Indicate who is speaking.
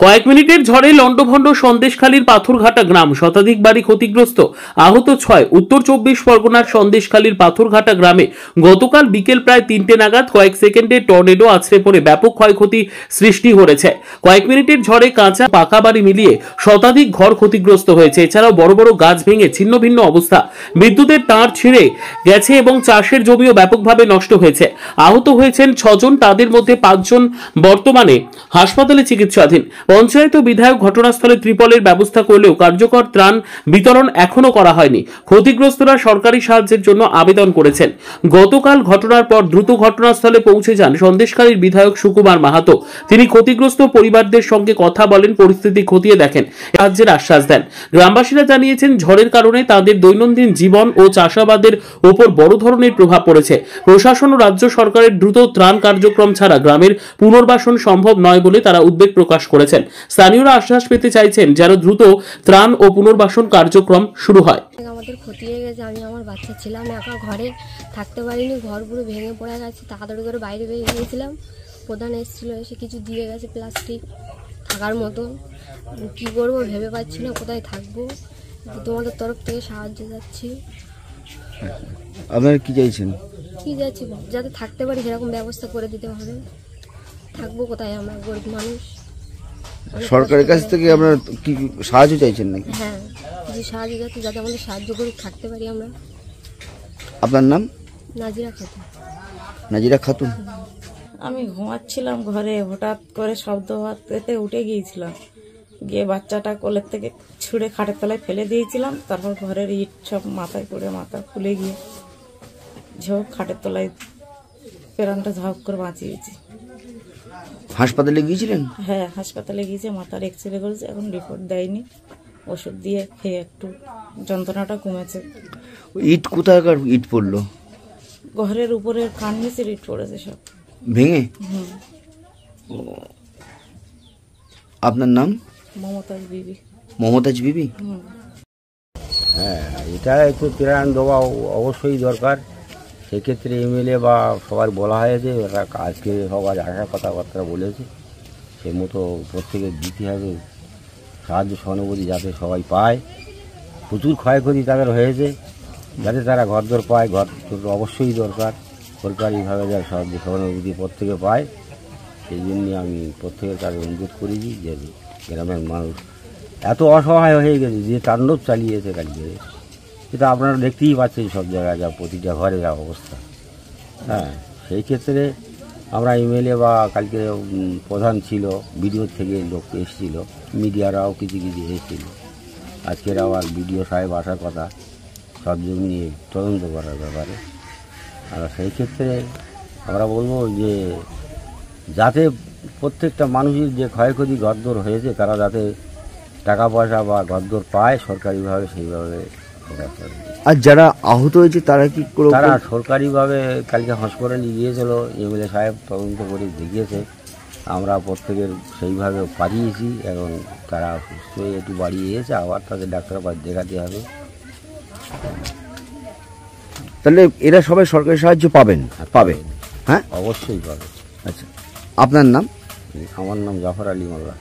Speaker 1: কয়েক মিনিটের ঝড়ে লন্ডভন্ড সন্দেশখালীর পাথরঘাটা গ্রাম, শতাধিক বাড়ি ক্ষতিগ্রস্ত, আহত 6। উত্তর 24 পরগনার সন্দেশখালীর পাথরঘাটা গ্রামে গতকাল বিকেল প্রায় 3টে নাগাদ কয়েক সেকেন্ডে টর্নেডো আছড়ে পড়ে ব্যাপক ক্ষয়ক্ষতি সৃষ্টি হয়েছে। কয়েক মিনিটের ঝড়ে কাঁচা পাকা বাড়ি মিলিয়ে শতাধিক ঘর ক্ষতিগ্রস্ত হয়েছে। এছাড়াও বড় বড় গাছ ভেঙে ছিন্ন ভিন্ন অবস্থা, বিদ্যুতের তার ছিঁড়ে গেছে এবং চাষের জমিও ব্যাপকভাবে নষ্ট হয়েছে। আহত হয়েছেন 6 জন, তাদের মধ্যে 5 জন বর্তমানে হাসপাতালে চিকিৎসাধীন। পঞ্চায়েত ও বিধায়ক ঘটনাস্থলে ত্রিপলের ব্যবস্থা করলেও কার্যকর ত্রাণ বিতরণ এখনো করা হয়নি। ক্ষতিগ্রস্তরা সরকারি সাহায্যের জন্য আবেদন করেছেন। গতকাল ঘটনার পর দ্রুত ঘটনাস্থলে পৌঁছে যান সন্দেশখালীর বিধায়ক সুকুমার মাহাতো। তিনি ক্ষতিগ্রস্ত পরিবারদের সঙ্গে কথা বলেন, পরিস্থিতি খতিয়ে দেখেন, সাহায্যের আশ্বাস দেন। গ্রামবাসীরা জানিয়েছেন, ঝড়ের কারণে তাদের দৈনন্দিন জীবন ও চাষাবাদের ওপর বড় ধরনের প্রভাব পড়েছে। প্রশাসন ও রাজ্য সরকারের দ্রুত ত্রাণ কার্যক্রম ছাড়া গ্রামের পুনর্বাসন সম্ভব নয় বলে তারা উদ্বেগ প্রকাশ করেছেন। স্থানীয়রা আশ্বাস পেতে চাইছেন যেন দ্রুত ত্রাণ ও পুনর্বাসন কার্যক্রম শুরু হয়।
Speaker 2: আমাদের ক্ষতি হয়ে গেছে, আমি আমার বাচ্চা ছিলাম একা, ঘরে থাকতে পারিনি, ঘর পুরো ভেঙে পড়ে গেছে। তাড়াতাড়ি করে বাইরে বেরিয়ে গিয়েছিলাম, প্রধান এসেছিল, এসে কিছু দিয়ে গেছে প্লাস্টিক থাকার মতো। কি করবো ভেবে পাচ্ছি না, কোথায় থাকবো। তোমাদের তরফ থেকে সাহায্য যাচ্ছি।
Speaker 3: আপনারা কি চাইছেন?
Speaker 2: কি যাচ্ছি, যাতে থাকতে পারি সেরকম ব্যবস্থা করে দিতে হবে। থাকবো কোথায়, আমরা গরিব মানুষ।
Speaker 3: সরকারের কাছ থেকে আপনারা কি সাহায্য চাইছেন নাকি?
Speaker 2: হ্যাঁ, কিছু সাহায্য যাচ্ছে, যাতে আমাদের সাহায্য করে থাকতে পারি আমরা।
Speaker 3: আপনার নাম?
Speaker 2: নাজিরা খাতুন।
Speaker 3: নাজিরা খাতুন।
Speaker 4: আমি ঘুমাচ্ছিলাম ঘরে, হঠাৎ করে শব্দ হতে উঠে গিয়েছিলাম, গিয়ে বাচ্চাটা কোলের থেকে ছুঁড়ে খাটের তলায় ফেলে দিয়েছিলাম। তারপর ঘরের ইট সব মাথায় পড়ে মাথা খুলে গিয়ে ঝোঁক খাটের তলায় প্রাণটা ঝাঁক করে বাঁচিয়েছি।
Speaker 3: হাসপাতালে গিয়েছিলেন?
Speaker 4: হ্যাঁ, হাসপাতালে গিয়েছে, মাথার এক্সরে করেছে, এখন রিপোর্ট দেয়নি। ওষুধ দিয়ে খেয়ে একটু যন্ত্রণাটা কমেছে।
Speaker 3: ইট কোথাকার ইট পড়লো?
Speaker 4: ঘরের উপরের কান নিচে ইট পড়েছে সব
Speaker 3: ভেঙে। আপনার নাম?
Speaker 4: মমতাজ বিবি।
Speaker 3: মমতাজ বিবি।
Speaker 5: হ্যাঁ, এটা একটু ত্রাণ দেওয়া অবশ্যই দরকার। সেক্ষেত্রে এমএলএ বা সবার বলা হয়েছে, ওরা আজকে সবার আসার কথাবার্তা বলেছে, সে মতো প্রত্যেকে দিতে হবে সাহায্য সহানুভূতি, যাতে সবাই পায়। প্রচুর ক্ষয়ক্ষতি তাদের হয়েছে, যাতে তারা ঘরদোর পায়। ঘরদোর অবশ্যই দরকার, সরকারিভাবে যা সাহায্য সহানুভূতি প্রত্যেকে পায়। সেই জন্যে আমি প্রত্যেকের কাছে অনুরোধ করেছি যে গ্রামের মানুষ এত অসহায় হয়ে গেছে যে তাণ্ডব চালিয়েছে কালকে, সেটা আপনারা দেখতেই পাচ্ছেন সব জায়গায় যা প্রতিটা ঘরে যা অবস্থা। হ্যাঁ, সেই ক্ষেত্রে আমরা এমএলএ বা কালকে প্রধান ছিল, বিডিও থেকে লোক এসেছিল, মিডিয়ারাও কিছু কিছু এসেছিল। আজকের আবার বিডিও সাহেব আসার কথা সব জমি নিয়ে তদন্ত করার ব্যাপারে। আর সেই ক্ষেত্রে আমরা বলবো যে যাতে প্রত্যেকটা মানুষের যে ক্ষয়ক্ষতি ঘরদোর হয়েছে, তারা যাতে টাকা পয়সা বা ঘরদোর পায় সরকারিভাবে, সেইভাবে।
Speaker 3: আর যারা আহত হয়েছে তারা কি করে?
Speaker 5: তারা সরকারিভাবে কালকে হাসপাতালে গিয়েছিল, এমএলএ সাহেব তদন্ত করে দেখিয়েছে। আমরা প্রত্যেকের সেইভাবে পাঠিয়েছি। এখন তারা সুস্থ হয়ে একটু বাড়ি এসেছে, আবার তাদের ডাক্তার দেখাতে হবে।
Speaker 3: তাহলে এরা সবাই সরকারি সাহায্য পাবেন? পাবে, হ্যাঁ
Speaker 5: অবশ্যই পাবে।
Speaker 3: আচ্ছা, আপনার নাম?
Speaker 5: আমার নাম জাফর আলী মোল্লা।